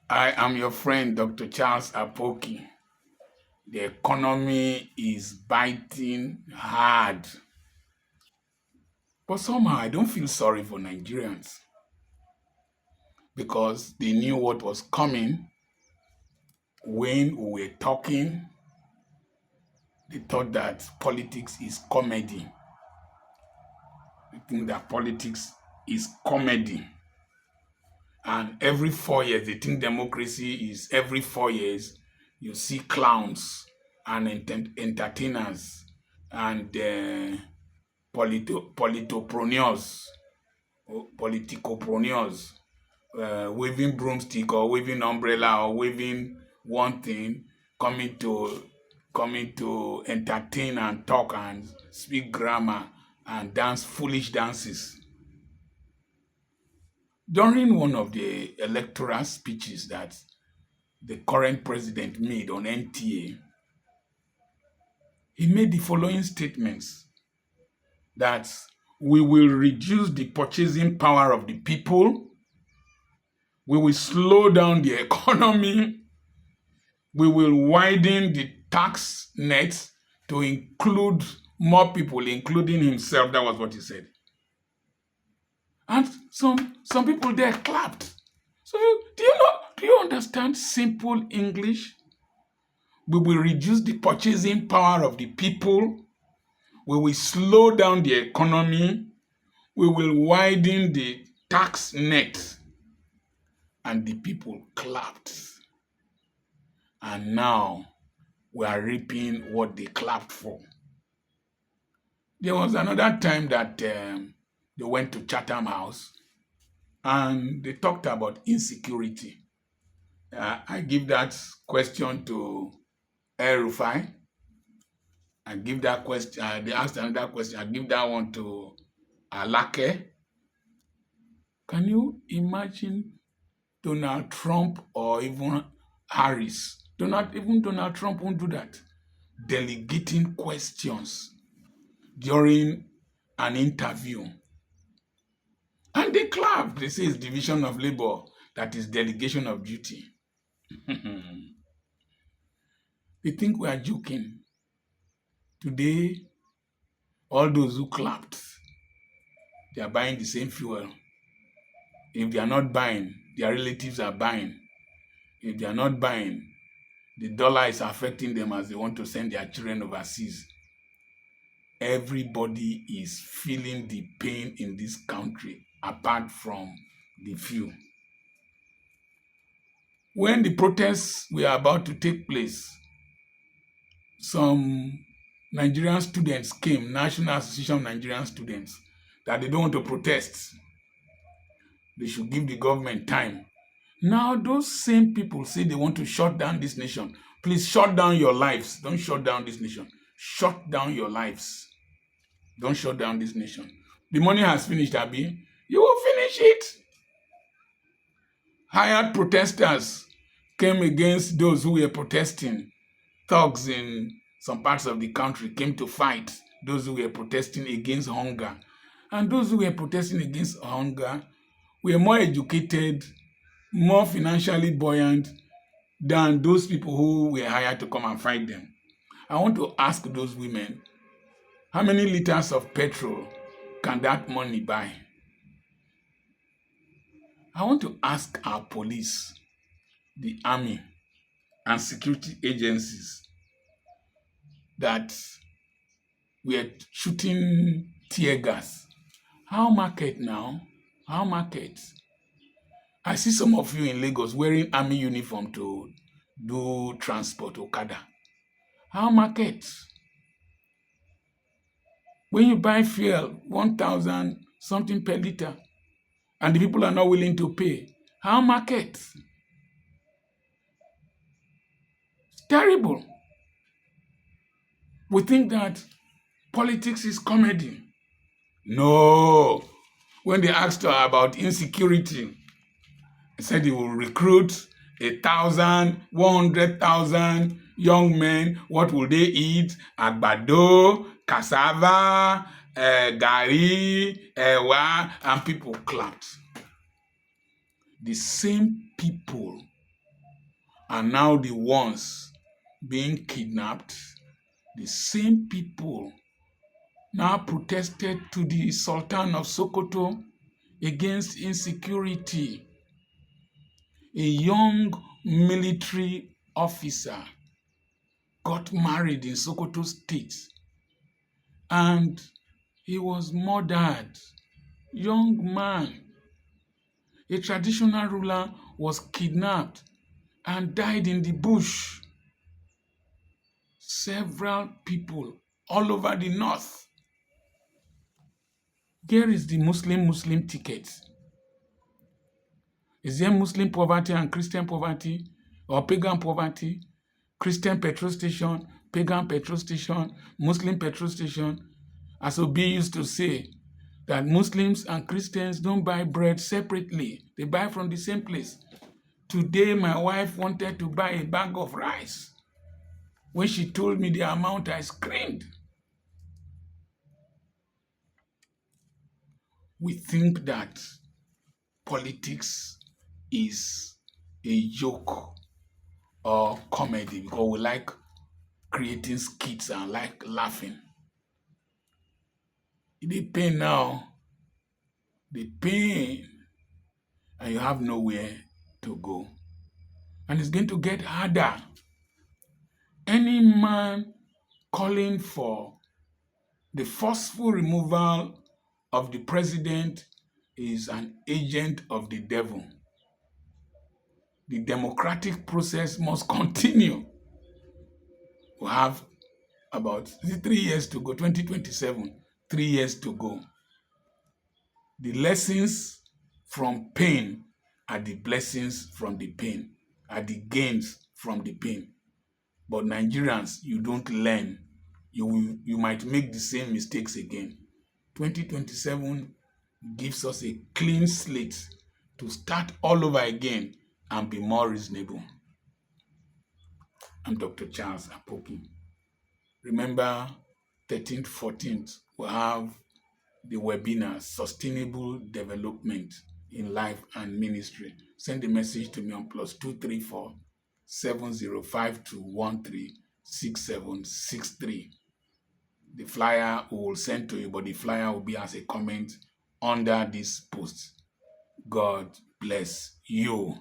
I am your friend, Dr. Charles Apoki. The economy is biting hard. But somehow I don't feel sorry for Nigerians because they knew what was coming when we were talking. They thought that politics is comedy. They think that politics is comedy. And every 4 years, they think democracy is every 4 years, you see clowns and entertainers and politopreneurs, politicopreneurs, waving broomstick or waving umbrella or waving one thing, coming to entertain and talk and speak grammar and dance foolish dances. During one of the electoral speeches that the current president made on NTA, he made the following statements that we will reduce the purchasing power of the people, we will slow down the economy, we will widen the tax net to include more people, including himself. That was what he said. And some people there clapped. So do you understand simple English? We will reduce the purchasing power of the people. We will slow down the economy. We will widen the tax net. And the people clapped. And now we are reaping what they clapped for. There was another time that they went to Chatham House and they talked about insecurity. I give that question to El-Rufai. I give that question. They asked another question. I give that one to Alake. Can you imagine Donald Trump or even Harris? Even Donald Trump won't do that. Delegating questions during an interview. And they clapped. They say it's division of labor. That is delegation of duty. They think we are joking. Today, all those who clapped, they are buying the same fuel. If they are not buying, their relatives are buying. If they are not buying, the dollar is affecting them as they want to send their children overseas. Everybody is feeling the pain in this country, apart from the few. When the protests were about to take place, some Nigerian students came, National Association of Nigerian Students, that they don't want to protest. They should give the government time. Now, those same people say they want to shut down this nation. Please shut down your lives. Don't shut down this nation. Shut down your lives. Don't shut down this nation. The money has finished, Abi. You will finish it. Hired protesters came against those who were protesting. Thugs in some parts of the country came to fight those who were protesting against hunger. And those who were protesting against hunger were more educated, more financially buoyant than those people who were hired to come and fight them. I want to ask those women, how many liters of petrol can that money buy? I want to ask our police, the army, and security agencies that were shooting tear gas. How market now? How market? I see some of you in Lagos wearing army uniform to do transport Okada. How market? When you buy fuel, 1,000 something per liter, and the people are not willing to pay, how market? It's terrible. We think that politics is comedy. No. When they asked her about insecurity, he said he will recruit 1,000, 100,000 young men. What will they eat? Agbado, cassava, gari, ewa, and people clapped. The same people are now the ones being kidnapped. The same people now protested to the Sultan of Sokoto against insecurity. A young military officer got married in Sokoto State and he was murdered. Young man, a traditional ruler, was kidnapped and died in the bush. Several people all over the north. Here is the Muslim ticket. Is there Muslim poverty and Christian poverty or pagan poverty? Christian petrol station, pagan petrol station, Muslim petrol station. As Obi used to say, that Muslims and Christians don't buy bread separately. They buy from the same place. Today, my wife wanted to buy a bag of rice. When she told me the amount, I screamed. We think that politics is a joke or comedy because we like creating skits and like laughing. The pain now, the pain, and you have nowhere to go. And it's going to get harder. Any man calling for the forceful removal of the president is an agent of the devil. The democratic process must continue. We have about 3 years to go, 2027, 3 years to go. The lessons from pain are the blessings from the pain, are the gains from the pain. But Nigerians, you don't learn. You might make the same mistakes again. 2027 gives us a clean slate to start all over again and be more reasonable. I'm Dr. Charles Apoki. Remember, 13th, 14th, we'll have the webinar, Sustainable Development in Life and Ministry. Send a message to me on +234 7052136763. The flyer we will send to you, but the flyer will be as a comment under this post. God bless you.